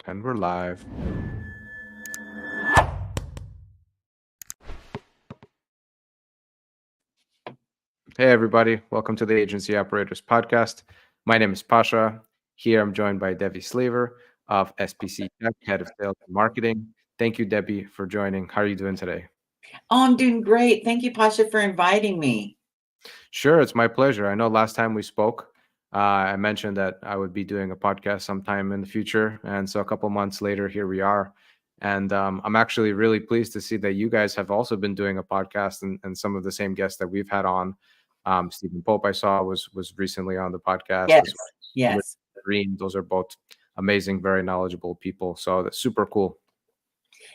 And we're live. Hey, everybody. Welcome to the Agency Operators Podcast. My name is Pasha. Here I'm joined by Devi Slaver of SPC Tech, Head of Sales and Marketing. Thank you, Debbie, for joining. How are you doing today? Oh, I'm doing great. Thank you, Pasha, for inviting me. Sure, it's my pleasure. I know last time we spoke, I mentioned that I would be doing a podcast sometime in the future. And so a couple months later, here we are. And I'm actually really pleased to see that you guys have also been doing a podcast and some of the same guests that we've had on. Stephen Pope, I saw, was recently on the podcast as Yes, well. Liz yes. Green, those are both amazing, very knowledgeable people. So that's super cool.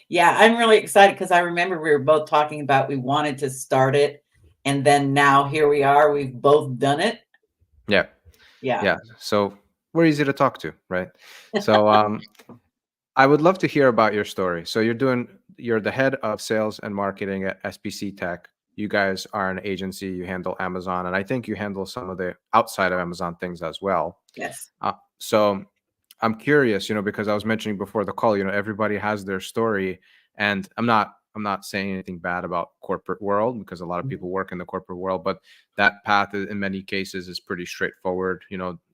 Yeah, I'm really excited because I remember we were both talking about we wanted to start it. And then now here we are. We've both done it. Yeah. Yeah. Yeah. So we're easy to talk to, right? So I would love to hear about your story. So you're the head of sales and marketing at SPC Tech. You guys are an agency, you handle Amazon, and I think you handle some of the outside of Amazon things as well. Yes. So I'm curious, because I was mentioning before the call, everybody has their story, and I'm not saying anything bad about corporate world because a lot of Mhm. people work in the corporate world, but that path in many cases is pretty straightforward,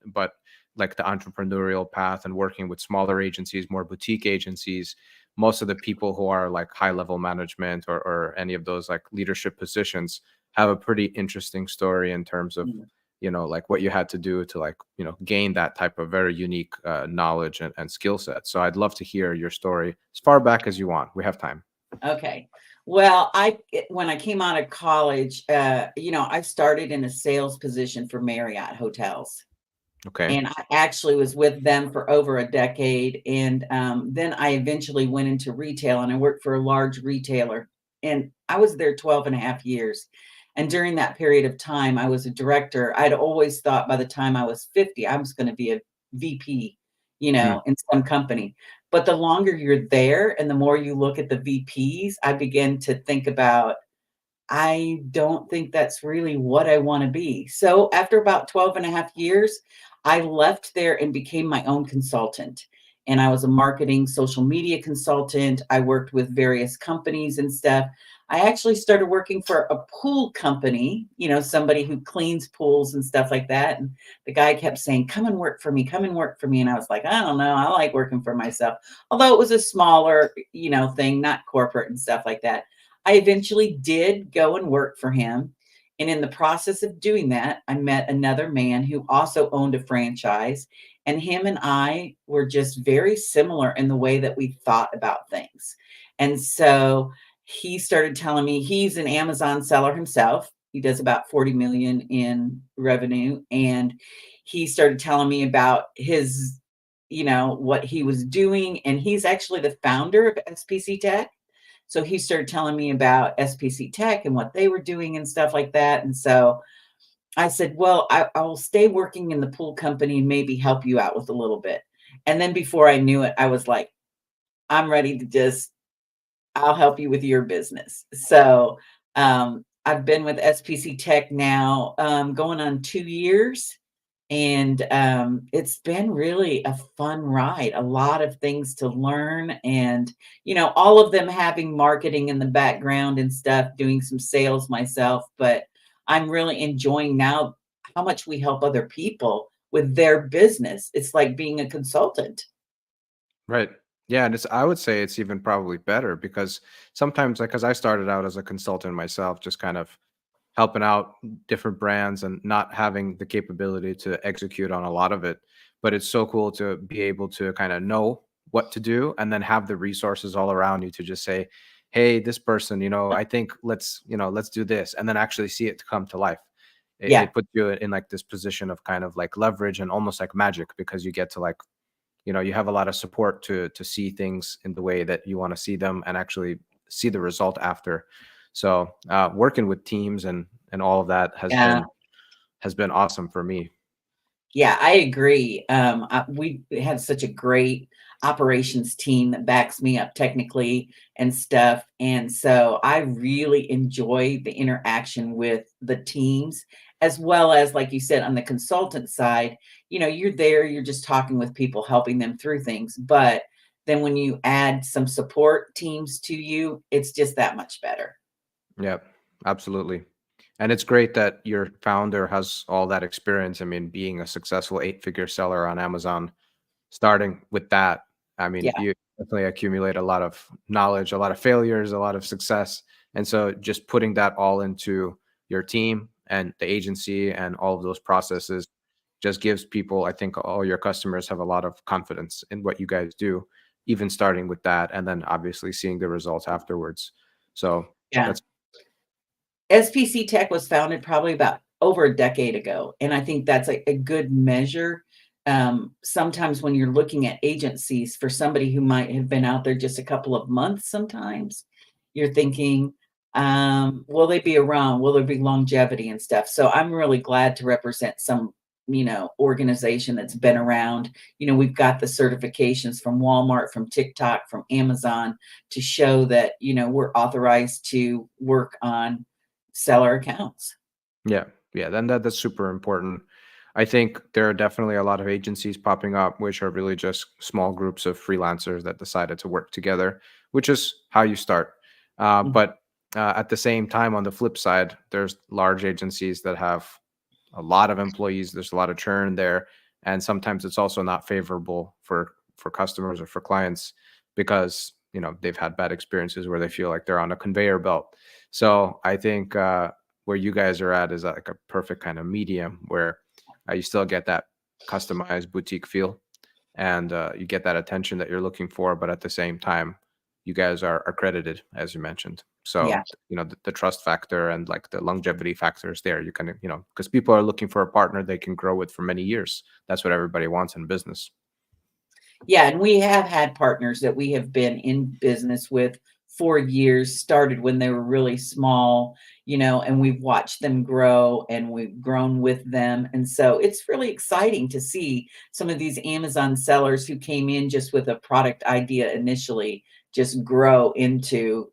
but like the entrepreneurial path and working with smaller agencies, more boutique agencies, most of the people who are like high level management or any of those like leadership positions have a pretty interesting story in terms of Mhm. like what you had to do to like gain that type of very unique knowledge and skill set. So I'd love to hear your story as far back as you want. We have time. Okay. Well, when I came out of college, I started in a sales position for Marriott hotels. Okay. And I actually was with them for over a decade. And then I eventually went into retail and I worked for a large retailer. And I was there 12 and a half years. And during that period of time, I was a director. I'd always thought by the time I was 50, I was going to be a VP, Mm, in some company. But the longer you're there and the more you look at the VPs, I begin to think about, I don't think that's really what I want to be. So after about 12 and a half years, I left there and became my own consultant. And I was a marketing social media consultant. I worked with various companies and stuff. I actually started working for a pool company, somebody who cleans pools and stuff like that. And the guy kept saying, come and work for me, come and work for me. And I was like, I don't know. I like working for myself. Although it was a smaller, thing, not corporate and stuff like that. I eventually did go and work for him. And in the process of doing that, I met another man who also owned a franchise. And him and I were just very similar in the way that we thought about things. And so he started telling me he's an Amazon seller himself. He does about 40 million in revenue. And he started telling me about his, what he was doing. And he's actually the founder of SPC Tech. So he started telling me about SPC Tech and what they were doing and stuff like that. And so I said, well, I will stay working in the pool company and maybe help you out with a little bit. And then before I knew it, I was like, I'm ready to I'll help you with your business. So I've been with SPC Tech now going on 2 years. And it's been really a fun ride, a lot of things to learn. And, all of them having marketing in the background and stuff, doing some sales myself. But I'm really enjoying now how much we help other people with their business. It's like being a consultant. right. Yeah, and I would say it's even probably better because sometimes, like, because I started out as a consultant myself, just kind of helping out different brands and not having the capability to execute on a lot of it. But it's so cool to be able to kind of know what to do and then have the resources all around you to just say, hey, this person, I think let's do this, and then actually see it come to life. it, Yeah. it puts you in like this position of kind of like leverage and almost like magic because you get to like you have a lot of support to see things in the way that you want to see them and actually see the result after. So working with teams and all of that Yeah. has been awesome for me. Yeah, I agree. We have such a great operations team that backs me up technically and stuff. And so I really enjoy the interaction with the teams, as well as, like you said, on the consultant side, you're there, you're just talking with people, helping them through things. But then when you add some support teams to you, it's just that much better. Yep, absolutely. And it's great that your founder has all that experience. I mean, being a successful eight-figure seller on Amazon, starting with that, I mean, Yeah, you definitely accumulate a lot of knowledge, a lot of failures, a lot of success. And so just putting that all into your team and the agency and all of those processes just gives people, I think all your customers have a lot of confidence in what you guys do, even starting with that and then obviously seeing the results afterwards. So yeah. that's SPC Tech was founded probably about over a decade ago, and I think that's a good measure. Sometimes when you're looking at agencies for somebody who might have been out there just a couple of months, sometimes you're thinking, will they be around? Will there be longevity and stuff? So I'm really glad to represent some, organization that's been around. We've got the certifications from Walmart, from TikTok, from Amazon to show that, we're authorized to work on seller accounts. Yeah, yeah, then that's super important. I think there are definitely a lot of agencies popping up, which are really just small groups of freelancers that decided to work together, which is how you start. Mhm. But at the same time, on the flip side, there's large agencies that have a lot of employees. There's a lot of churn there, and sometimes it's also not favorable for customers or for clients because they've had bad experiences where they feel like they're on a conveyor belt. So I think where you guys are at is like a perfect kind of medium where you still get that customized boutique feel and you get that attention that you're looking for, but at the same time, you guys are accredited, as you mentioned. So Yeah. the trust factor and like the longevity factors there. You can because people are looking for a partner they can grow with for many years. That's what everybody wants in business. Yeah, and we have had partners that we have been in business with for years, started when they were really small, and we've watched them grow and we've grown with them. And so it's really exciting to see some of these Amazon sellers who came in just with a product idea initially just grow into,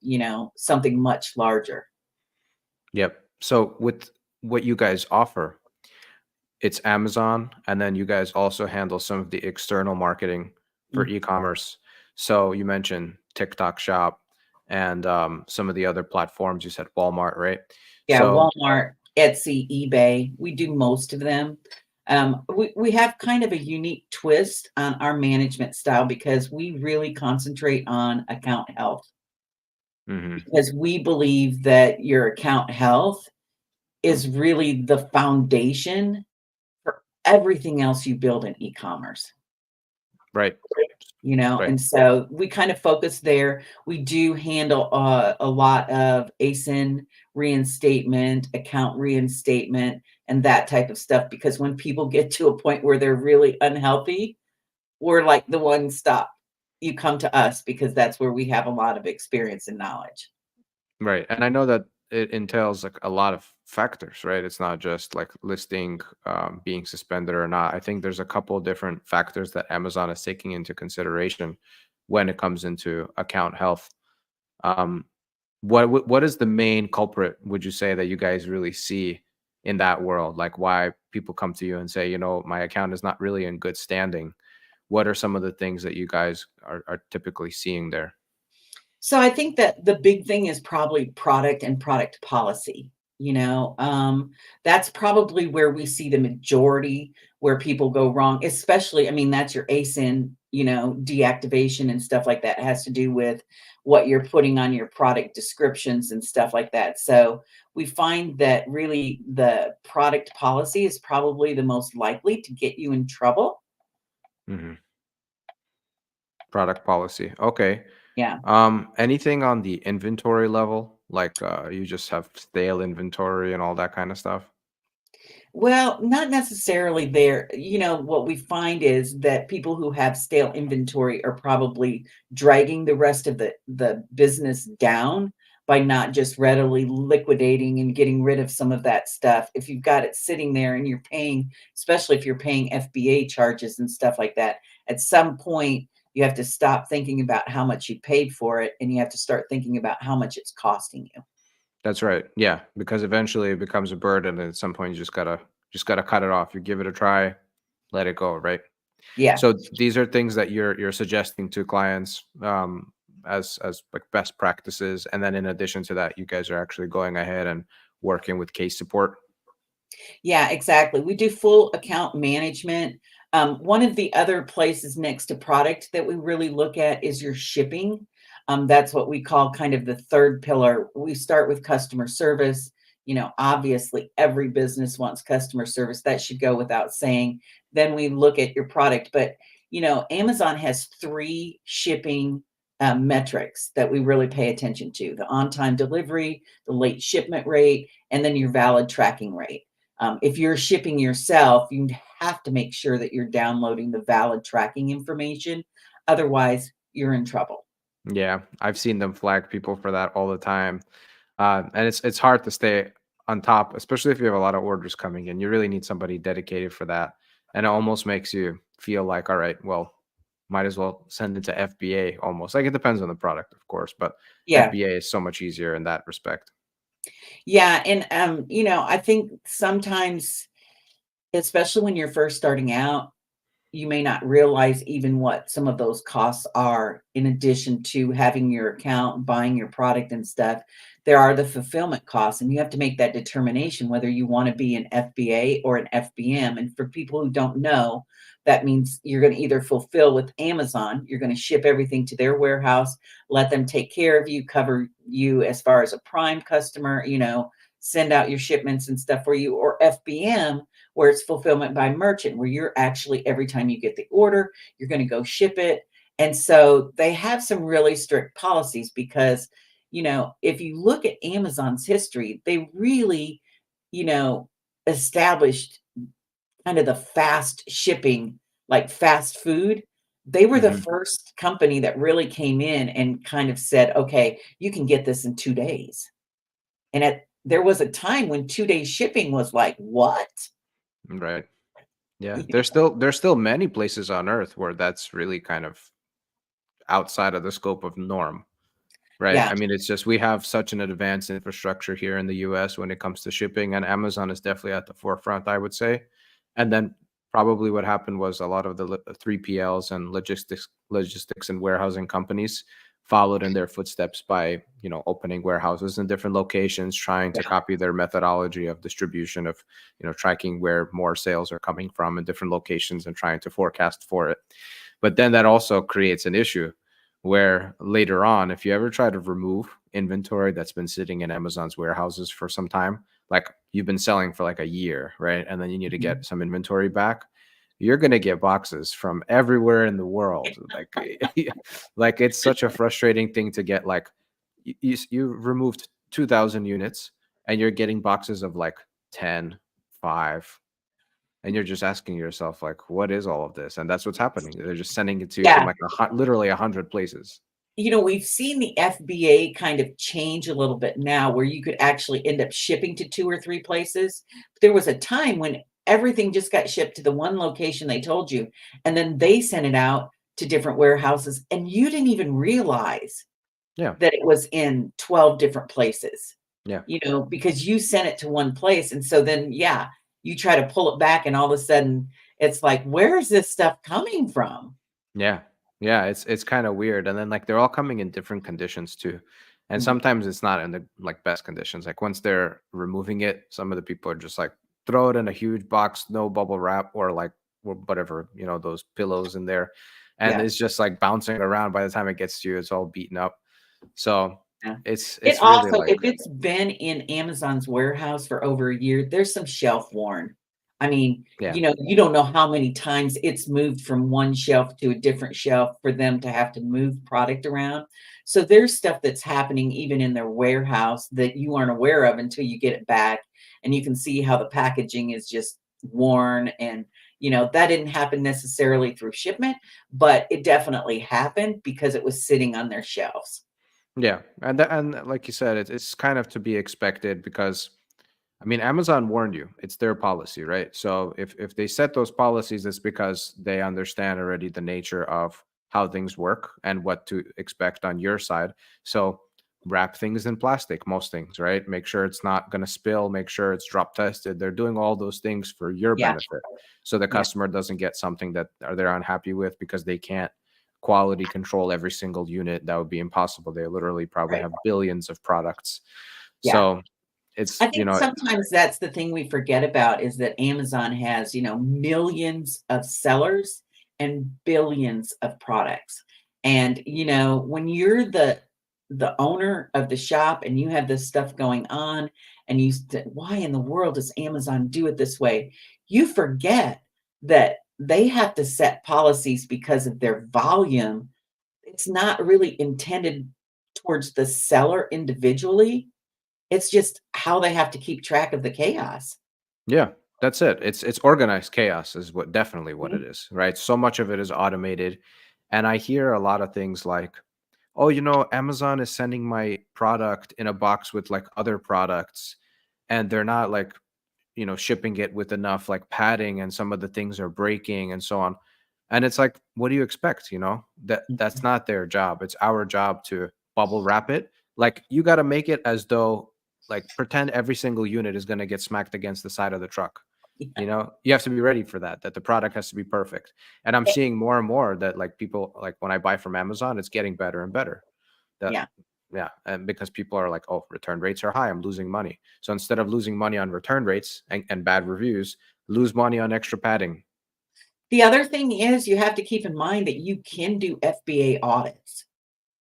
something much larger. Yep. So with what you guys offer, it's Amazon, and then you guys also handle some of the external marketing for Mm. e-commerce. So you mentioned TikTok Shop and some of the other platforms. You said Walmart, right? Yeah, So Walmart, Etsy, eBay, we do most of them. We have kind of a unique twist on our management style because we really concentrate on account health, mhm, because we believe that your account health is really the foundation for everything else you build in e-commerce. right, right. And so we kind of focus there. We do handle a lot of ASIN reinstatement, account reinstatement, and that type of stuff because when people get to a point where they're really unhealthy, we're like the one stop. You come to us because that's where we have a lot of experience and knowledge. Right. And I know that it entails like a lot of factors, right? It's not just like listing being suspended or not. I think there's a couple different factors that Amazon is taking into consideration when it comes into account health. Um, what is the main culprit, would you say, that you guys really see in that world? Like why people come to you and say, my account is not really in good standing. What are some of the things that you guys are typically seeing there? So I think that the big thing is probably product and product policy. That's probably where we see the majority where people go wrong, especially, I mean, that's your ASIN, deactivation and stuff like that. It has to do with what you're putting on your product descriptions and stuff like that. So we find that really the product policy is probably the most likely to get you in trouble. Mhm. Product policy. Okay. Yeah. Anything on the inventory level? Like you just have stale inventory and all that kind of stuff? Well, not necessarily there. What we find is that people who have stale inventory are probably dragging the rest of the business down by not just readily liquidating and getting rid of some of that stuff. If you've got it sitting there and you're paying, especially if you're paying FBA charges and stuff like that, at some point you have to stop thinking about how much you paid for it and you have to start thinking about how much it's costing you. That's right. Yeah, because eventually it becomes a burden and at some point you just gotta cut it off. You give it a try, let it go, right? Yeah. So these are things that you're suggesting to clients, as like best practices, and then in addition to that, you guys are actually going ahead and working with case support. Yeah, exactly. We do full account management. One of the other places next to product that we really look at is your shipping. That's what we call kind of the third pillar. We start with customer service. Obviously, every business wants customer service. That should go without saying. Then we look at your product. But, Amazon has three shipping metrics that we really pay attention to: the on time delivery, the late shipment rate, and then your valid tracking rate. If you're shipping yourself, you have to make sure that you're downloading the valid tracking information. Otherwise, you're in trouble. Yeah, I've seen them flag people for that all the time. And it's hard to stay on top, especially if you have a lot of orders coming in. You really need somebody dedicated for that. And it almost makes you feel like, all right, well, might as well send it to FBA almost. Like it depends on the product, of course, but Yeah. FBA is so much easier in that respect. Yeah. And, I think sometimes, especially when you're first starting out, you may not realize even what some of those costs are in addition to having your account, buying your product and stuff. There are the fulfillment costs, and you have to make that determination whether you want to be an FBA or an FBM. And for people who don't know, that means you're going to either fulfill with Amazon, you're going to ship everything to their warehouse, let them take care of you, cover you as far as a prime customer, send out your shipments and stuff for you, or FBM, where it's fulfillment by merchant, where you're actually, every time you get the order, you're going to go ship it. And so they have some really strict policies because, if you look at Amazon's history, they really, you know, established kind of the fast shipping, like fast food. They were the Hmm. first company that really came in and kind of said, okay, you can get this in 2 days. And there was a time when 2 day shipping was like, what? Right. Yeah. There's still many places on earth where that's really kind of outside of the scope of norm. Right. Yeah. I mean, it's just we have such an advanced infrastructure here in the US when it comes to shipping, and Amazon is definitely at the forefront, I would say. And then probably what happened was a lot of the 3PLs and logistics and warehousing companies followed in their footsteps by, opening warehouses in different locations, trying to copy their methodology of distribution of, tracking where more sales are coming from in different locations and trying to forecast for it. But then that also creates an issue where later on, if you ever try to remove inventory that's been sitting in Amazon's warehouses for some time, like you've been selling for like a year, right? And then you need to Mhm. get some inventory back, you're going to get boxes from everywhere in the world. Like, like it's such a frustrating thing to get. Like, you removed 2,000 units and you're getting boxes of like 10, 5, and you're just asking yourself, like, what is all of this? And that's what's happening. They're just sending it to you from Yeah. like literally 100 places. We've seen the FBA kind of change a little bit now where you could actually end up shipping to 2 or 3 places. There was a time when everything just got shipped to the one location they told you, and then they sent it out to different warehouses, and you didn't even realize Yeah. that it was in 12 different places, Yeah. because you sent it to one place, and so then, yeah, you try to pull it back, and all of a sudden, it's like, "Where is this stuff coming from?" Yeah. Yeah, it's kind of weird. And then like they're all coming in different conditions too. And Mhm. sometimes it's not in the like best conditions. Like once they're removing it, some of the people are just like throw it in a huge box, no bubble wrap or like or whatever, those pillows in there. And Yeah. it's just like bouncing around. By the time it gets to you, it's all beaten up. So Yeah. it's It it's really also, like, if it's been in Amazon's warehouse for over a year, there's some shelf worn. I mean, yeah. you don't know how many times it's moved from one shelf to a different shelf for them to have to move product around. So there's stuff that's happening even in their warehouse that you aren't aware of until you get it back, and you can see how the packaging is just worn, and that didn't happen necessarily through shipment, but it definitely happened because it was sitting on their shelves. Yeah. And like you said, it's kind of to be expected because I mean, Amazon warned you. It's their policy, right? So if they set those policies, it's because they understand already the nature of how things work and what to expect on your side. So wrap things in plastic, most things, right? Make sure it's not going to spill, make sure it's drop tested. They're doing all those things for your Yeah, benefit. So the yeah, customer doesn't get something that they're unhappy with because they can't quality control every single unit. That would be impossible. They literally probably right. have billions of products. Yeah. So it's, I think sometimes that's the thing we forget about is that Amazon has, millions of sellers and billions of products. And, when you're the owner of the shop and you have this stuff going on and why in the world does Amazon do it this way? You forget that they have to set policies because of their volume. It's not really intended towards the seller individually. It's just how they have to keep track of the chaos. yeah, that's it. It's organized chaos is what definitely what Mhm. it is, right? So much of it is automated. And I hear a lot of things like, oh, Amazon is sending my product in a box with like other products, and they're not like, shipping it with enough like padding, and some of the things are breaking and so on. And it's like, what do you expect? That's Mhm. not their job. It's our job to bubble wrap it. Like, you got to make it as though, like, pretend every single unit is going to get smacked against the side of the truck. Yeah. You have to be ready for that the product has to be perfect. And I'm Eh, seeing more and more that, like, people, like, when I buy from Amazon, it's getting better and better. That yeah. Yeah, and because people are like, oh, return rates are high, I'm losing money. So instead of losing money on return rates and bad reviews, lose money on extra padding. The other thing is you have to keep in mind that you can do FBA audits,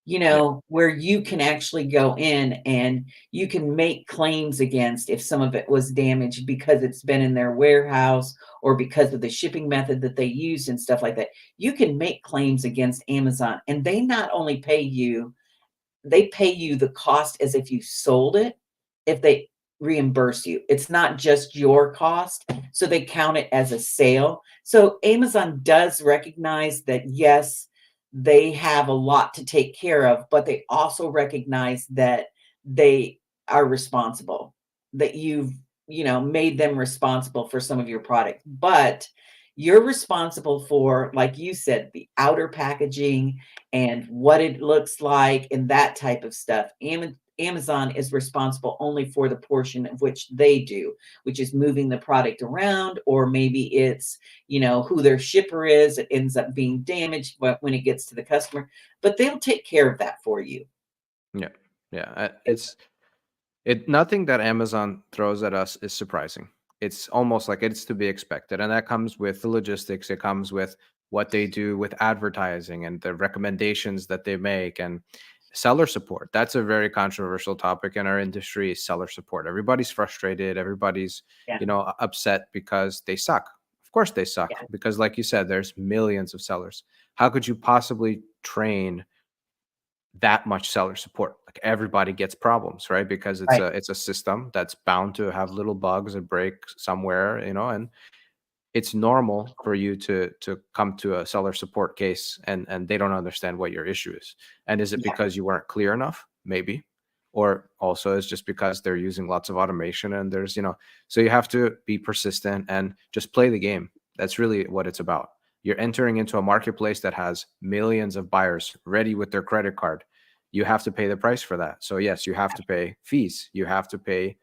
Yeah. where you can actually go in and you can make claims against if some of it was damaged because it's been in their warehouse or because of the shipping method that they used and stuff like that. You can make claims against Amazon, and they not only pay you, they pay you the cost as if you sold it, if they reimburse you. It's not just your cost, so they count it as a sale. So Amazon does recognize that, yes, they have a lot to take care of, but they also recognize that they are responsible, that you've, made them responsible for some of your product. But you're responsible for, like you said, the outer packaging and what it looks like and that type of stuff. Amazon is responsible only for the portion of which they do, which is moving the product around, or maybe it's, who their shipper is. It ends up being damaged when it gets to the customer, but they'll take care of that for you. Yeah. Yeah. Nothing that Amazon throws at us is surprising. It's almost like it's to be expected. And that comes with the logistics. It comes with what they do with advertising and the recommendations that they make, and seller support. That's a very controversial topic in our industry, is seller support. Everybody's frustrated. Everybody's, Yeah, upset because they suck. Of course they suck, yeah, because like you said, there's millions of sellers. How could you possibly train that much seller support? Like, everybody gets problems, right? Because it's right. a system that's bound to have little bugs and break somewhere, and it's normal for you to come to a seller support case, and they don't understand what your issue is. And is it Yeah, because you weren't clear enough? Maybe. Or also it's just because they're using lots of automation, and there's, so you have to be persistent and just play the game. That's really what it's about. You're entering into a marketplace that has millions of buyers ready with their credit card. You have to pay the price for that. So yes, you have to pay fees. You have to pay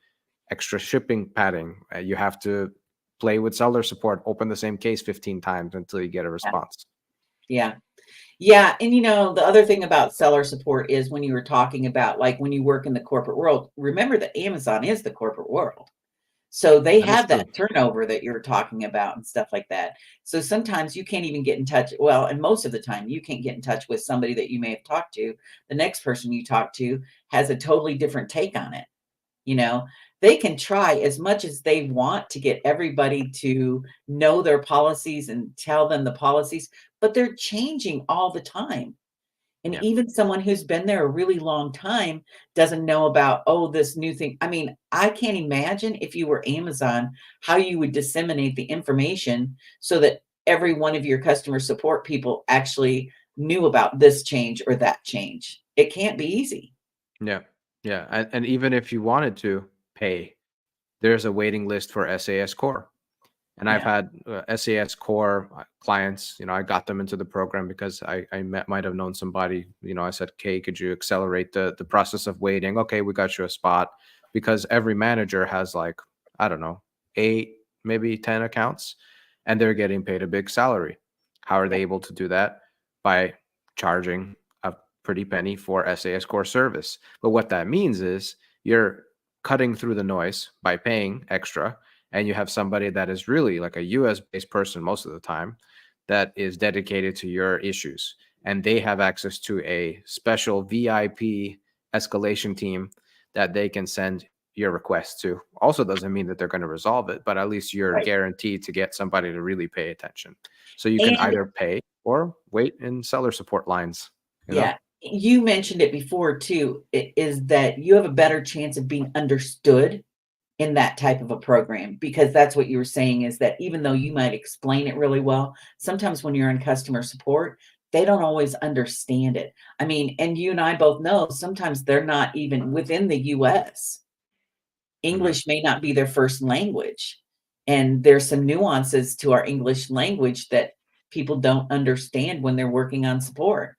extra shipping padding. You have to play with seller support, open the same case 15 times until you get a yeah, response. yeah. Yeah, and the other thing about seller support is when you were talking about, like, when you work in the corporate world, remember that Amazon is the corporate world. So they That is have that true. turnover that you're talking about and stuff like that. So sometimes you can't even get in touch. Well, and most of the time you can't get in touch with somebody that you may have talked to. The next person you talk to has a totally different take on it. You know, they can try as much as they want to get everybody to know their policies and tell them the policies, but they're changing all the time. And Yeah. even someone who's been there a really long time doesn't know about, oh, this new thing. I mean, I can't imagine if you were Amazon, how you would disseminate the information so that every one of your customer support people actually knew about this change or that change. It can't be easy. Yeah. Yeah. And even if you wanted to pay, there's a waiting list for SAS Core. And I've Yeah. had SAS core clients, I got them into the program because might have known somebody, I said, "Okay, could you accelerate the process of waiting?" Okay, we got you a spot, because every manager has like, I don't know, 8, maybe 10 accounts, and they're getting paid a big salary. How are Yeah. they able to do that? By charging a pretty penny for SAS core service. But what that means is you're cutting through the noise by paying extra, and you have somebody that is really like a US based person most of the time that is dedicated to your issues, and they have access to a special VIP escalation team that they can send your request to. Also doesn't mean that they're going to resolve it, but at least you're Right. guaranteed to get somebody to really pay attention. So you can And either pay or wait in seller support lines, you know? yeah, you mentioned it before too, is that you have a better chance of being understood in that type of a program, because that's what you were saying, is that even though you might explain it really well, sometimes when you're in customer support, they don't always understand it. I mean, and you and I both know sometimes they're not even within the US. Mhm. English may not be their first language. And there's some nuances to our English language that people don't understand when they're working on support.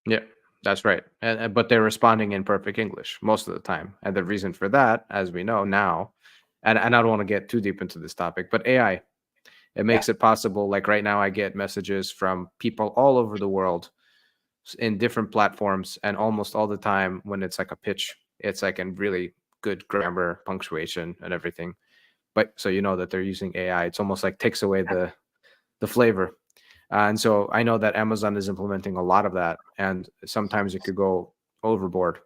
Yeah, that's right. But they're responding in perfect English most of the time. And the reason for that, as we know now, and I don't want to get too deep into this topic, but AI, it Yeah, makes it possible. Like right now, I get messages from people all over the world in different platforms, and almost all the time when it's like a pitch, it's like in really good grammar, punctuation, and everything. But so you know that they're using AI. It's almost like takes away the flavor. And so I know that Amazon is implementing a lot of that, and sometimes it could go overboard.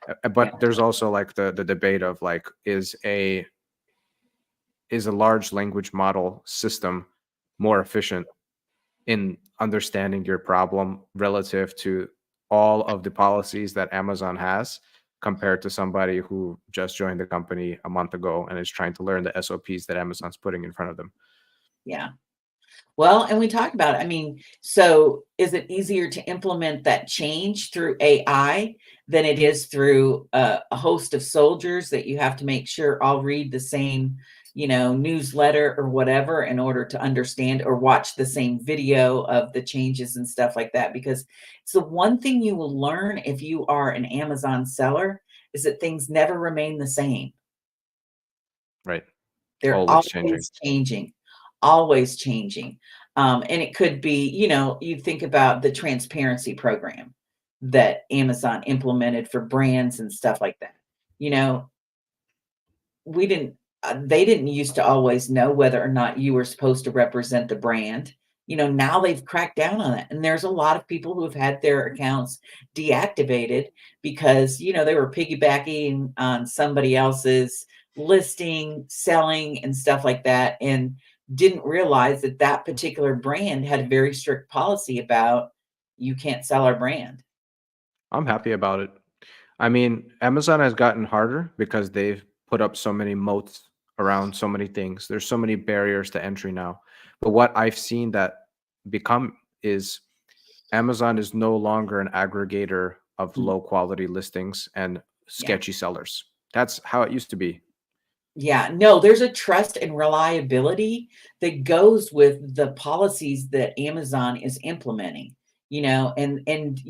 yeah, But there's also like the debate of like, is a large language model system more efficient in understanding your problem relative to all of the policies that Amazon has, compared to somebody who just joined the company a month ago and is trying to learn the SOPs that Amazon's putting in front of them. yeah. Well, and we talked about it. I mean, so is it easier to implement that change through AI than it is through a host of soldiers that you have to make sure all read the same, newsletter or whatever in order to understand, or watch the same video of the changes and stuff like that? Because it's the one thing you will learn if you are an Amazon seller, is that things never remain the same. Right. They're Always changing. always changing. And it could be, you think about the transparency program that Amazon implemented for brands and stuff like that. You know, we didn't they didn't used to always know whether or not you were supposed to represent the brand. Now they've cracked down on it. And there's a lot of people who have had their accounts deactivated because, they were piggybacking on somebody else's listing, selling, and stuff like that, and didn't realize that that particular brand had a very strict policy about, you can't sell our brand. I'm happy about it. I mean, Amazon has gotten harder because they've put up so many moats around so many things. There's so many barriers to entry now. But what I've seen that become is Amazon is no longer an aggregator of Mm, low quality listings and yeah. sketchy sellers. That's how it used to be. Yeah, no, there's a trust and reliability that goes with the policies that Amazon is implementing, and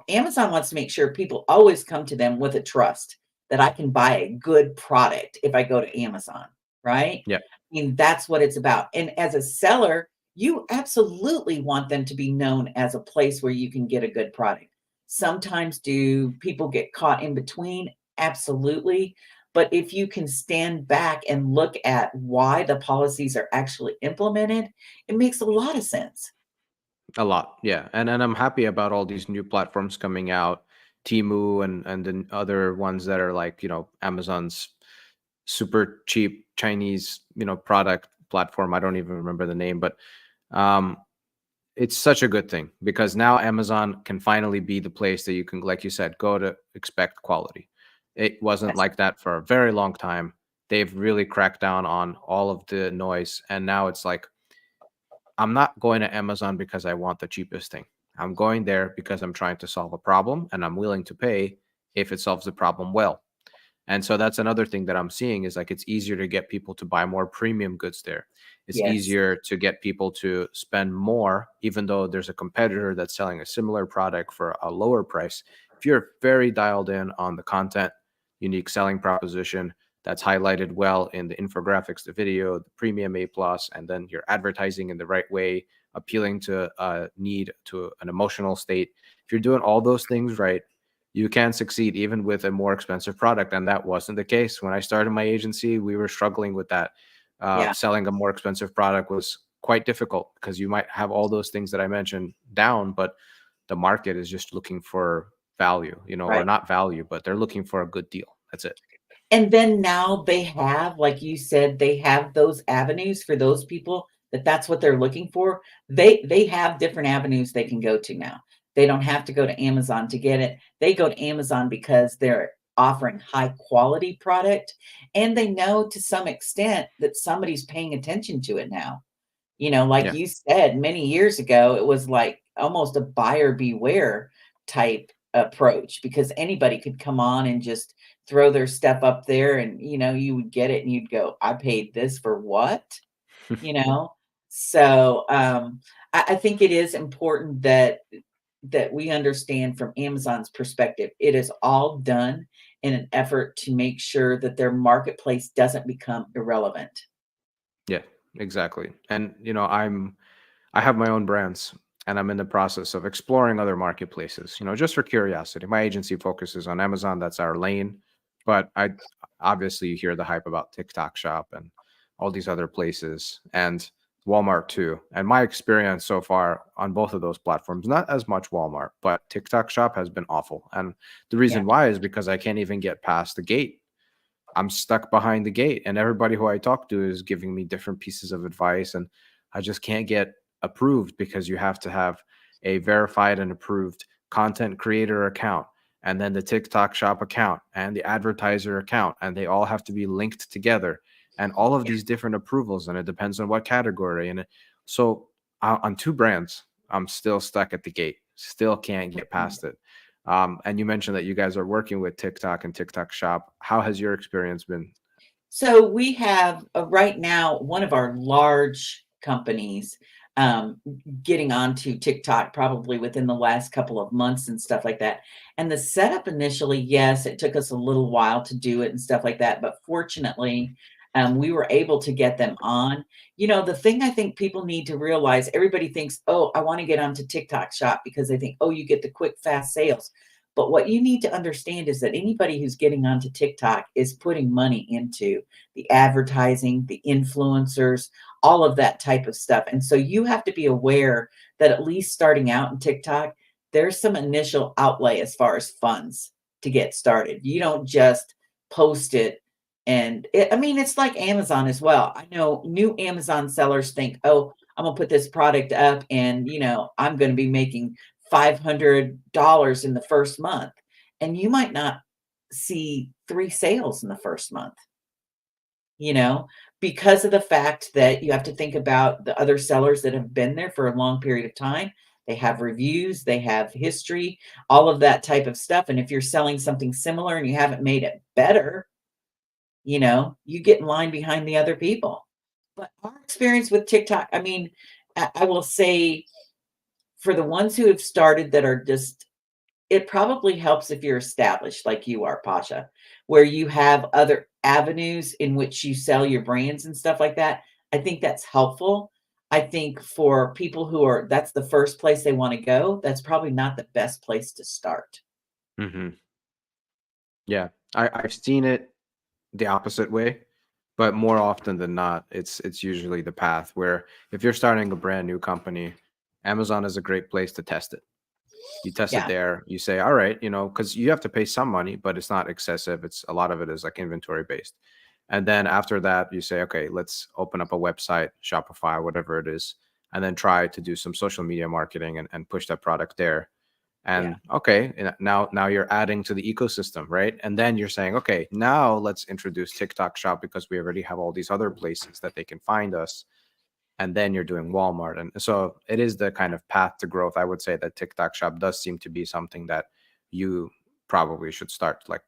Amazon wants to make sure people always come to them with a trust that I can buy a good product if I go to Amazon, right? Yeah. I mean, that's what it's about. And as a seller, you absolutely want them to be known as a place where you can get a good product. Sometimes do people get caught in between? Absolutely. But if you can stand back and look at why the policies are actually implemented, it makes a lot of sense. A lot, yeah, and I'm happy about all these new platforms coming out, Temu and then other ones that are like, Amazon's super cheap Chinese, product platform. I don't even remember the name, but um, it's such a good thing because now Amazon can finally be the place that you can, like you said, go to expect quality. It wasn't Yes. like that for a very long time. They've really cracked down on all of the noise, and now it's like, I'm not going to Amazon because I want the cheapest thing. I'm going there because I'm trying to solve a problem and I'm willing to pay if it solves the problem well. And so that's another thing that I'm seeing is like it's easier to get people to buy more premium goods there. It's Yes, easier to get people to spend more, even though there's a competitor that's selling a similar product for a lower price. If you're very dialed in on the content, unique selling proposition that's highlighted well in the infographics, the video, the premium A plus, and then you're advertising in the right way, appealing to a need, to an emotional state. If you're doing all those things right, you can succeed even with a more expensive product. And that wasn't the case when I started my agency. We were struggling with that. yeah, Selling a more expensive product was quite difficult because you might have all those things that I mentioned down, but the market is just looking for value, or right. not value, but they're looking for a good deal. That's it. And then now they have, like you said, they have those avenues for those people that that's what they're looking for. They have different avenues they can go to now. They don't have to go to Amazon to get it. They go to Amazon because they're offering high quality product and they know to some extent that somebody's paying attention to it now. Like Yeah. you said, many years ago, it was like almost a buyer beware type approach because anybody could come on and just throw their stuff up there and, you would get it and you'd go, I paid this for what? You know? So, I think it is important that we understand from Amazon's perspective, it is all done in an effort to make sure that their marketplace doesn't become irrelevant. Yeah, exactly. And I have my own brands and I'm in the process of exploring other marketplaces, just for curiosity. My agency focuses on Amazon, that's our lane. But I obviously you hear the hype about TikTok Shop and all these other places and Walmart too. And my experience so far on both of those platforms, not as much Walmart, but TikTok Shop has been awful. And the Yeah. reason why is because I can't even get past the gate. I'm stuck behind the gate, and everybody who I talk to is giving me different pieces of advice, and I just can't get approved because you have to have a verified and approved content creator account, and then the TikTok shop account, and the advertiser account, and they all have to be linked together, and all of these different approvals, and it depends on what category. So on two brands, I'm still stuck at the gate, still can't get past it. And you mentioned that you guys are working with TikTok and TikTok Shop. How has your experience been? So we have right now one of our large companies getting onto TikTok probably within the last couple of months and stuff like that. And the setup initially, yes, it took us a little while to do it and stuff like that. But fortunately, we were able to get them on. The thing I think people need to realize everybody thinks, oh, I want to get onto TikTok shop because they think, oh, you get the quick, fast sales. But what you need to understand is that anybody who's getting onto TikTok is putting money into the advertising, the influencers, all of that type of stuff. And so you have to be aware that at least starting out in TikTok, there's some initial outlay as far as funds to get started. You don't just post it. I mean, it's like Amazon as well. I know new Amazon sellers think, oh, I'm going to put this product up and, I'm going to be making $500 in the first month. And you might not see 3 sales in the first month you know, because of the fact that you have to think about the other sellers that have been there for a long period of time. They have reviews, they have history, all of that type of stuff. And if you're selling something similar and you haven't made it better, you get in line behind the other people. But our experience with TikTok, I mean, I will say for the ones who have started that are just it probably helps if you're established like you are, Pasha, where you have other avenues in which you sell your brands and stuff like that. I think that's helpful. I think for people who are that's the first place they want to go, that's probably not the best place to start. Hmm. Yeah, I've seen it the opposite way, but more often than not, it's usually the path where if you're starting a brand new company, Amazon is a great place to test it. You test it Yeah, there. You say, all right, because you have to pay some money, but it's not excessive. It's a lot of it is like inventory based. And then after that, you say, okay, let's open up a website, Shopify, whatever it is, and then try to do some social media marketing and push that product there. yeah, And okay, and now you're adding to the ecosystem, right? And then you're saying, okay, now let's introduce TikTok Shop because we already have all these other places that they can find us. And then you're doing Walmart. And so it is the kind of path to growth. I would say that TikTok Shop does seem to be something that you probably should start like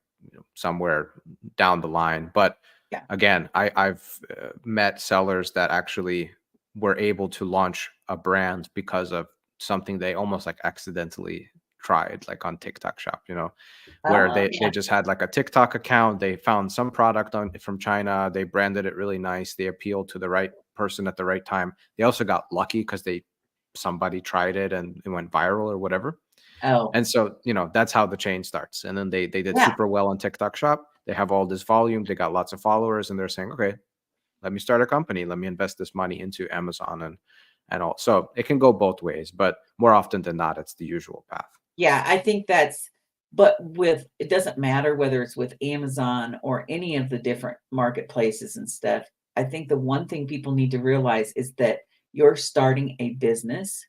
somewhere down the line. But Yeah. again, I've met sellers that actually were able to launch a brand because of something they almost like accidentally tried, like on TikTok Shop, where Oh, they yeah. just had like a TikTok account. They found some product from China. They branded it really nice. They appealed to the right person at the right time. They also got lucky because somebody tried it and it went viral or whatever. Oh, And so, that's how the chain starts. And then they did yeah. super well on TikTok Shop. They have all this volume. They got lots of followers, and they're saying, okay, let me start a company. Let me invest this money into Amazon and all. So it can go both ways, but more often than not, it's the usual path. Yeah, I think that's but with it doesn't matter whether it's with Amazon or any of the different marketplaces and stuff. I think the one thing people need to realize is that you're starting a business,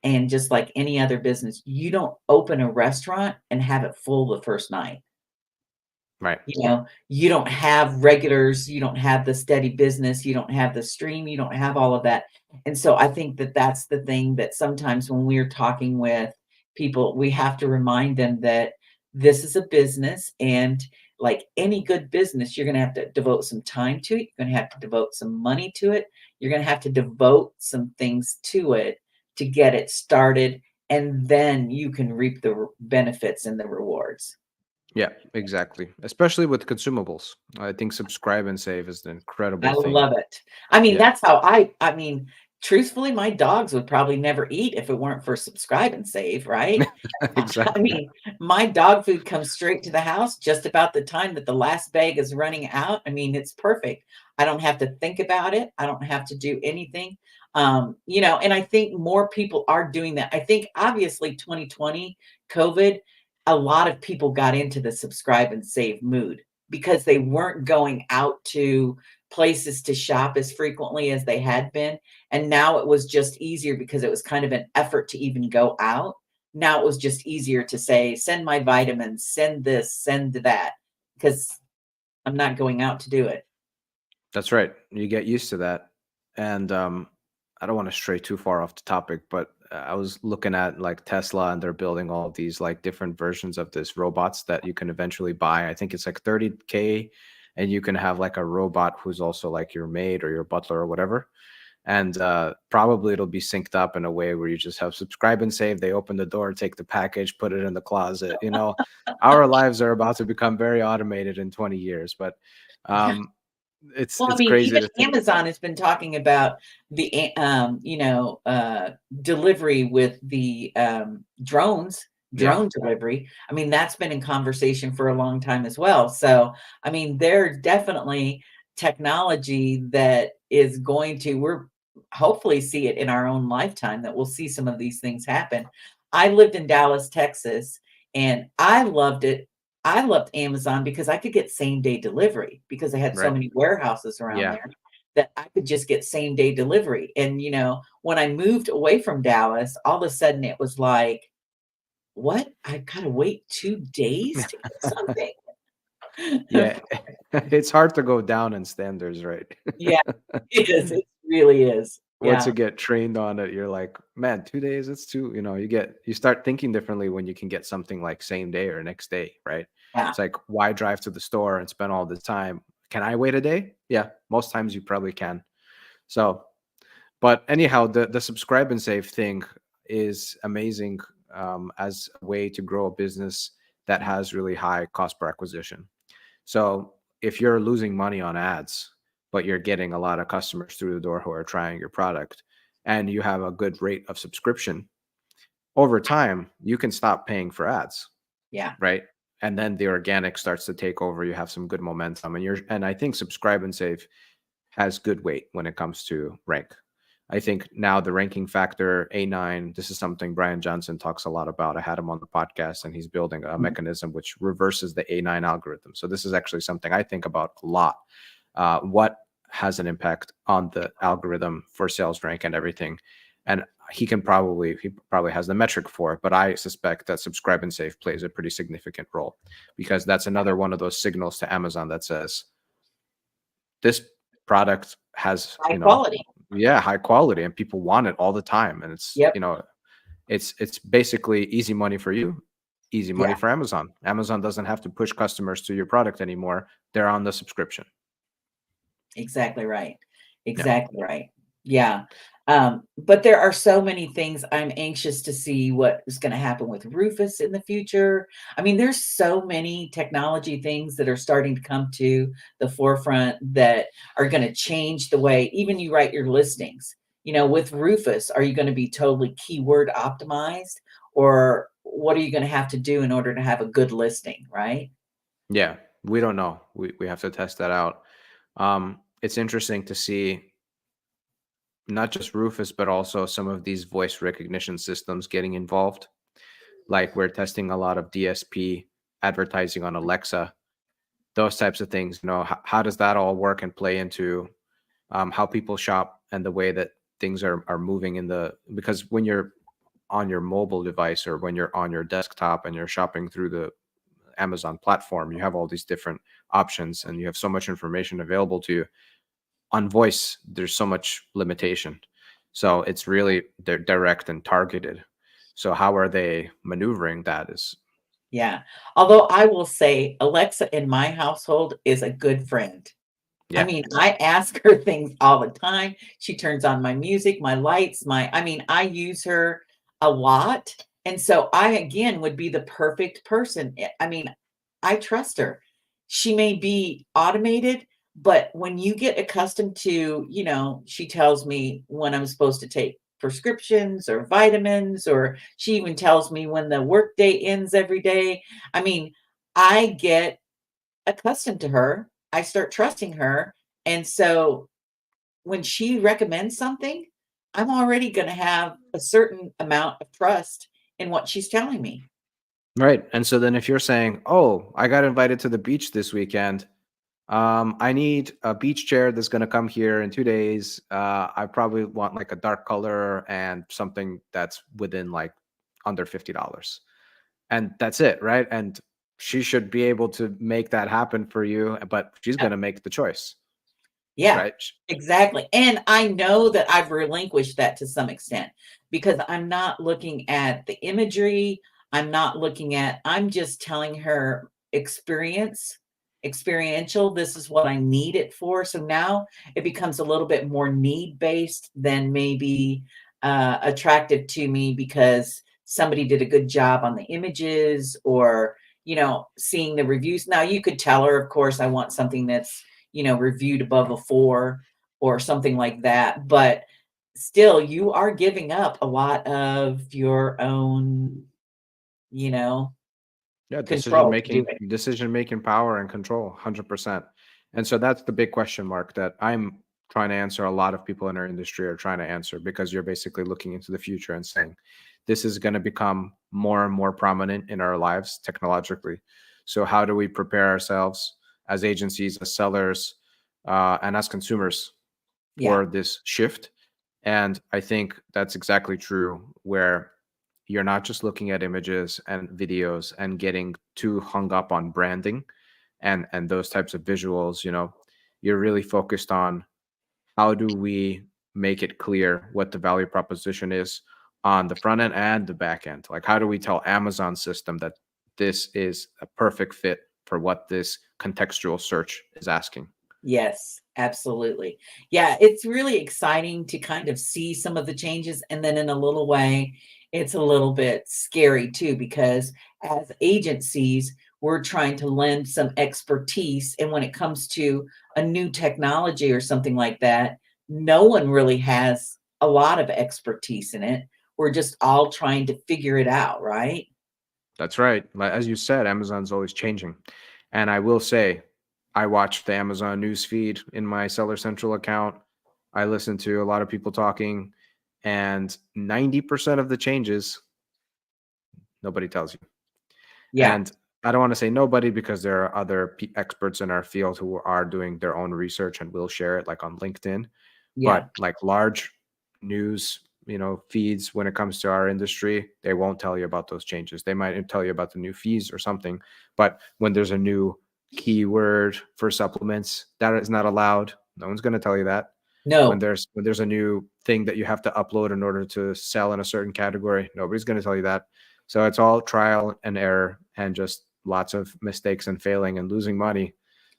and just like any other business, you don't open a restaurant and have it full the first night. Right. You don't have regulars, you don't have the steady business, you don't have the stream, you don't have all of that. And so I think that that's the thing that sometimes when we're talking with people, we have to remind them that this is a business, and like any good business, you're going to have to devote some time to it. You're going to have to devote some money to it. You're going to have to devote some things to it to get it started, and then you can reap the benefits and the rewards. Yeah, exactly. Especially with consumables. I think subscribe and save is an incredible I thing. love it. I mean, Yeah, that's how I mean, truthfully, my dogs would probably never eat if it weren't for Subscribe and Save, right? I exactly. mean, my dog food comes straight to the house just about the time that the last bag is running out. I mean, it's perfect. I don't have to think about it. I don't have to do anything. And I think more people are doing that. I think obviously 2020 COVID, a lot of people got into the subscribe and save mood because they weren't going out to places to shop as frequently as they had been. And now it was just easier because it was kind of an effort to even go out. Now it was just easier to say, send my vitamins, send this, send that, because I'm not going out to do it. That's right. You get used to that. And I don't want to stray too far off the topic, but I was looking at like Tesla, and they're building all of these like different versions of this robots that you can eventually buy. I think it's like 30K, and you can have like a robot who's also like your maid or your butler or whatever. And probably it'll be synced up in a way where you just have subscribe and save. They open the door, take the package, put it in the closet. Our lives are about to become very automated in 20 years, but Yeah. um, it's Well, I it's mean, crazy even to think. Amazon has been talking about delivery with the Yeah, drone delivery. I mean, that's been in conversation for a long time as well. So, I mean, there's definitely technology that is going to, we're hopefully see it in our own lifetime, that we'll see some of these things happen. I lived in Dallas, Texas, and I loved it. I loved Amazon because I could get same day delivery because they had so right. many warehouses around Yeah, there that I could just get same day delivery. And, when I moved away from Dallas, all of a sudden it was like, what? I gotta wait 2 days to get something? yeah. It's hard to go down in standards, right? Yeah, it is. It really is. Once Yeah, you get trained on it, you're like, man, 2 days, it's too, you start thinking differently when you can get something like same day or next day, right? yeah, It's like, why drive to the store and spend all this time? Can I wait a day? Yeah, most times you probably can. So, but anyhow, the subscribe and save thing is amazing as a way to grow a business that has really high cost per acquisition. So if you're losing money on ads, but you're getting a lot of customers through the door who are trying your product, and you have a good rate of subscription, over time, you can stop paying for ads, yeah, right? And then the organic starts to take over. You have some good momentum, and I think subscribe and save has good weight when it comes to rank. I think now the ranking factor A9, this is something Brian Johnson talks a lot about. I had him on the podcast, and he's building a mhm, mechanism which reverses the A9 algorithm. So this is actually something I think about a lot. What has an impact on the algorithm for sales rank and everything? And he probably has the metric for it, but I suspect that subscribe and save plays a pretty significant role, because that's another one of those signals to Amazon that says this product has, high quality. yeah, high quality, and people want it all the time. And it's, Yep, it's basically easy money for you, Easy money Yeah, for Amazon. Amazon doesn't have to push customers to your product anymore. They're on the subscription. exactly right. Yeah. Exactly right. Yeah. But there are so many things I'm anxious to see what is going to happen with Rufus in the future. I mean, there's so many technology things that are starting to come to the forefront that are going to change the way even you write your listings. With Rufus, are you going to be totally keyword optimized, or what are you going to have to do in order to have a good listing, right? Yeah. We don't know. We have to test that out. It's interesting to see not just Rufus, but also some of these voice recognition systems getting involved. Like we're testing a lot of DSP advertising on Alexa, those types of things. How does that all work and play into how people shop and the way that things are moving because when you're on your mobile device or when you're on your desktop and you're shopping through the Amazon platform, you have all these different options and you have so much information available to you. On voice, there's so much limitation. So it's really they're direct and targeted. So how are they maneuvering that is Yeah. Although I will say Alexa in my household is a good friend. I yeah, mean, I ask her things all the time. She turns on my music, my lights, I mean, I use her a lot. And so I, again, would be the perfect person. I mean, I trust her. She may be automated, but when you get accustomed to, she tells me when I'm supposed to take prescriptions or vitamins, or she even tells me when the workday ends every day. I mean, I get accustomed to her. I start trusting her. And so when she recommends something, I'm already going to have a certain amount of trust in what she's telling me. right. And so then if you're saying, oh, I got invited to the beach this weekend, I need a beach chair that's going to come here in 2 days. I probably want like a dark color and something that's within like under $50. And that's it, right? And she should be able to make that happen for you, but she's Yeah. going to make the choice, Yeah, right? exactly. And I know that I've relinquished that to some extent because I'm not looking at the imagery. I'm just telling her experiential. This is what I need it for. So now it becomes a little bit more need based than maybe attractive to me because somebody did a good job on the images, or, seeing the reviews. Now you could tell her, of course, I want something that's reviewed above a 4 or something like that. But still, you are giving up a lot of your own, you know, Yeah, control to do it. decision making power and control, 100%. And so that's the big question mark that I'm trying to answer. A lot of people in our industry are trying to answer because you're basically looking into the future and saying this is going to become more and more prominent in our lives technologically. So how do we prepare ourselves as agencies, as sellers, and as consumers Yeah. for this shift? And I think that's exactly true, where you're not just looking at images and videos and getting too hung up on branding and those types of visuals. You're really focused on how do we make it clear what the value proposition is on the front end and the back end. Like, how do we tell Amazon system that this is a perfect fit for what this contextual search is asking? Yes, absolutely. Yeah, it's really exciting to kind of see some of the changes, and then in a little way, it's a little bit scary too, because as agencies, we're trying to lend some expertise, and when it comes to a new technology or something like that, no one really has a lot of expertise in it. We're just all trying to figure it out, right? That's right. As you said, Amazon's always changing. And I will say, I watch the Amazon news feed in my Seller Central account. I listen to a lot of people talking, and 90% of the changes, nobody tells you. Yeah, And I don't want to say nobody because there are other experts in our field who are doing their own research and will share it, like on LinkedIn. yeah. But like large news, feeds when it comes to our industry, they won't tell you about those changes. They might tell you about the new fees or something. But when there's a new keyword for supplements, that is not allowed. No one's going to tell you that. When No. there's a new thing that you have to upload in order to sell in a certain category, nobody's going to tell you that. So it's all trial and error and just lots of mistakes and failing and losing money.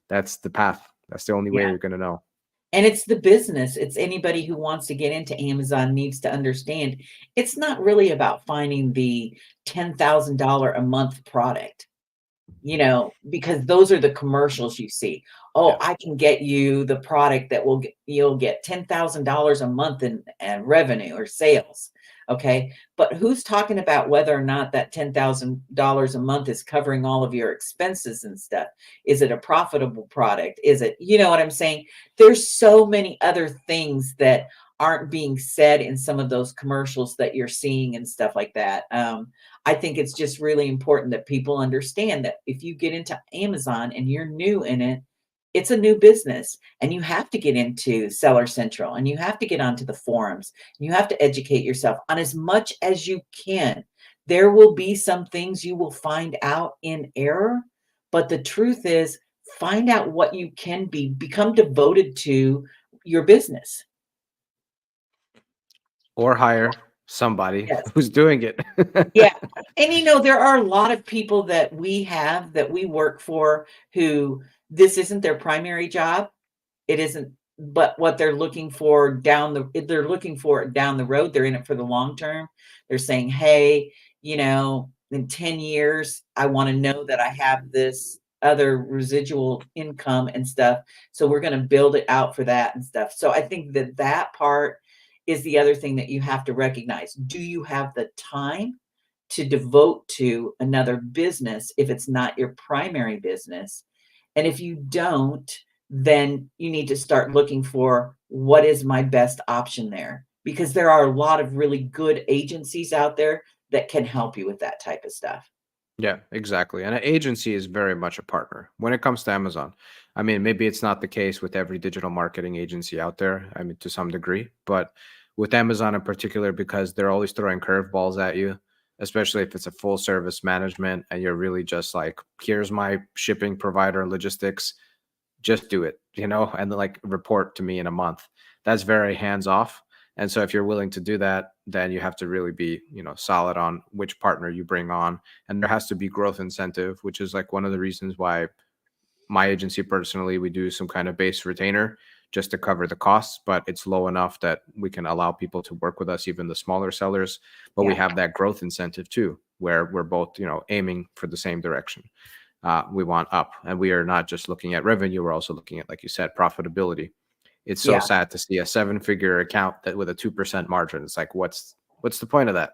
That's the path. That's the only way Yeah. you're going to know. And it's the business. It's anybody who wants to get into Amazon needs to understand it's not really about finding the $10,000 a month product. Because those are the commercials you see. "Oh, Yeah. I can get you the product that you'll get $10,000 a month in revenue or sales." Okay? But who's talking about whether or not that $10,000 a month is covering all of your expenses and stuff? Is it a profitable product? Is it, you know what I'm saying? There's so many other things that aren't being said in some of those commercials that you're seeing and stuff like that. I think it's just really important that people understand that if you get into Amazon and you're new in it, it's a new business and you have to get into Seller Central and you have to get onto the forums. You have to educate yourself on as much as you can. There will be some things you will find out in error, but the truth is, find out what you can become devoted to your business. Or hire somebody Yes. who's doing it. Yeah, and there are a lot of people that we work for who this isn't their primary job. It isn't, but what they're looking for it down the road. They're in it for the long term. They're saying, "Hey, in 10 years, I want to know that I have this other residual income and stuff. So we're going to build it out for that and stuff." So I think that part is the other thing that you have to recognize. Do you have the time to devote to another business if it's not your primary business? And if you don't, then you need to start looking for what is my best option there, because there are a lot of really good agencies out there that can help you with that type of stuff. Yeah, exactly. And an agency is very much a partner when it comes to Amazon. I mean, maybe it's not the case with every digital marketing agency out there, I mean, to some degree, but with Amazon in particular, because they're always throwing curveballs at you, especially if it's a full service management and you're really just like, here's my shipping provider logistics, just do it, and then like report to me in a month. That's very hands off. And so if you're willing to do that, then you have to really be, solid on which partner you bring on. And there has to be growth incentive, which is like one of the reasons why my agency personally, we do some kind of base retainer just to cover the costs, but it's low enough that we can allow people to work with us, even the smaller sellers. But we Yeah. have that growth incentive too, where we're both, aiming for the same direction. We want up, and we are not just looking at revenue. We're also looking at, like you said, profitability. It's so Yeah. sad to see a seven-figure account that with a 2% margin. It's like, what's the point of that?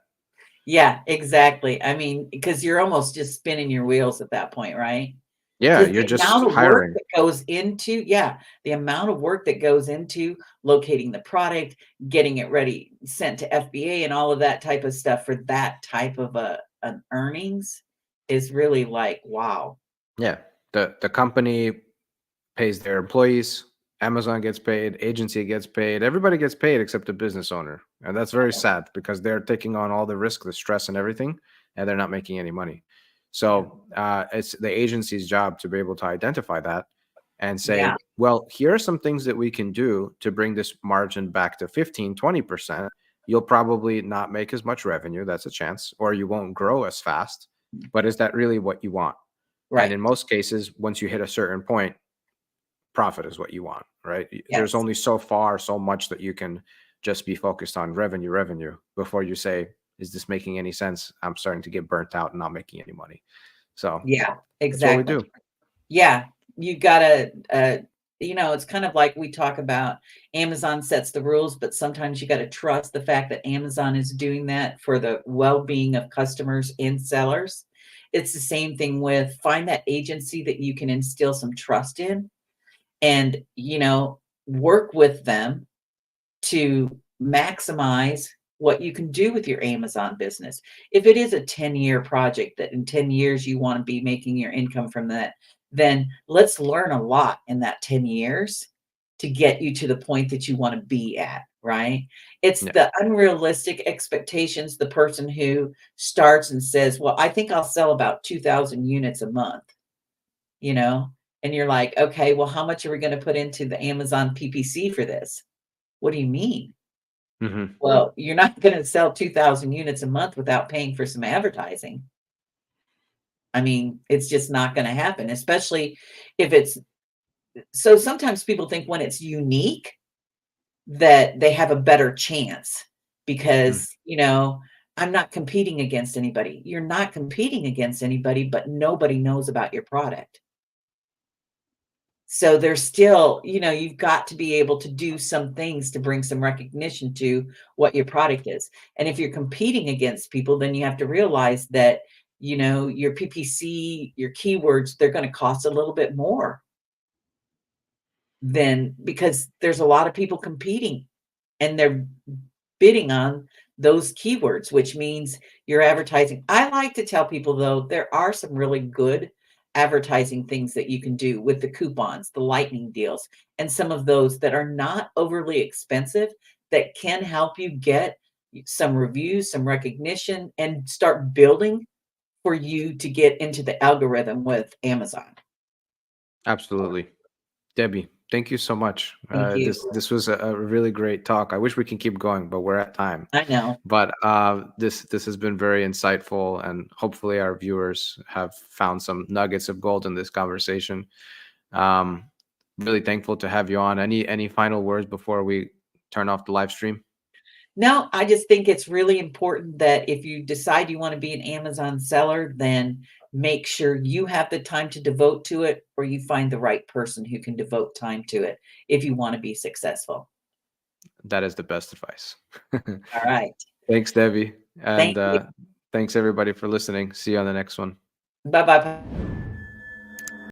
Yeah, exactly. I mean, because you're almost just spinning your wheels at that point, right? Yeah, Because you're the just amount of work hiring. that goes into the amount of work that goes into locating the product, getting it ready, sent to FBA and all of that type of stuff for that type of an earnings is really like, wow. Yeah, the company pays their employees. Amazon gets paid. Agency gets paid. Everybody gets paid except the business owner, and that's very sad because they're taking on all the risk, the stress, and everything, and they're not making any money. Yeah. So it's the agency's job to be able to identify that and Yeah. say, well, here are some things that we can do to bring this margin back to 15, 20%. You'll probably not make as much revenue. That's a chance, or you won't grow as fast. But is that really what you want? And Right. in most cases, once you hit a certain point, profit is what you want, right? There's Yes. only so much that you can just be focused on revenue before you say, is this making any sense? I'm starting to get burnt out and not making any money. So Yeah, that's what we exactly. do. Yeah, you gotta, it's kind of like we talk about Amazon sets the rules, but sometimes you gotta trust the fact that Amazon is doing that for the well-being of customers and sellers. It's the same thing with find that agency that you can instill some trust in and, work with them to maximize what you can do with your Amazon business. If it is a 10-year project that in 10 years you want to be making your income from that, then let's learn a lot in that 10 years to get you to the point that you want to be at, right? It's Yeah. the unrealistic expectations, the person who starts and says, "Well, I think I'll sell about 2,000 units a month," you know? And you're like, "Okay, well, how much are we going to put into the Amazon PPC for this?" "What do you mean?" Hmm. Well, you're not gonna sell 2,000 units a month without paying for some advertising. I mean, it's just not gonna happen, especially if it's so sometimes people think when it's unique that they have a better chance because, I'm not competing against anybody. You're not competing against anybody, but nobody knows about your product. So there's still, you've got to be able to do some things to bring some recognition to what your product is. And if you're competing against people, then you have to realize that, your PPC, your keywords, they're going to cost a little bit more than because there's a lot of people competing and they're bidding on those keywords, which means you're advertising. I like to tell people though, there are some really good advertising things that you can do with the coupons, the lightning deals, and some of those that are not overly expensive that can help you get some reviews, some recognition, and start building for you to get into the algorithm with Amazon. Absolutely. Debbie, thank you so much. Thank you. This was a really great talk. I wish we can keep going, but we're at time. I know. But this has been very insightful, and hopefully our viewers have found some nuggets of gold in this conversation. Um, really thankful to have you on. Any final words before we turn off the live stream? No, I just think it's really important that if you decide you want to be an Amazon seller, then make sure you have the time to devote to it or you find the right person who can devote time to it if you want to be successful. That is the best advice. All right. Thanks, Debbie, and Thank you. thanks everybody for listening. See you on the next one. Bye bye.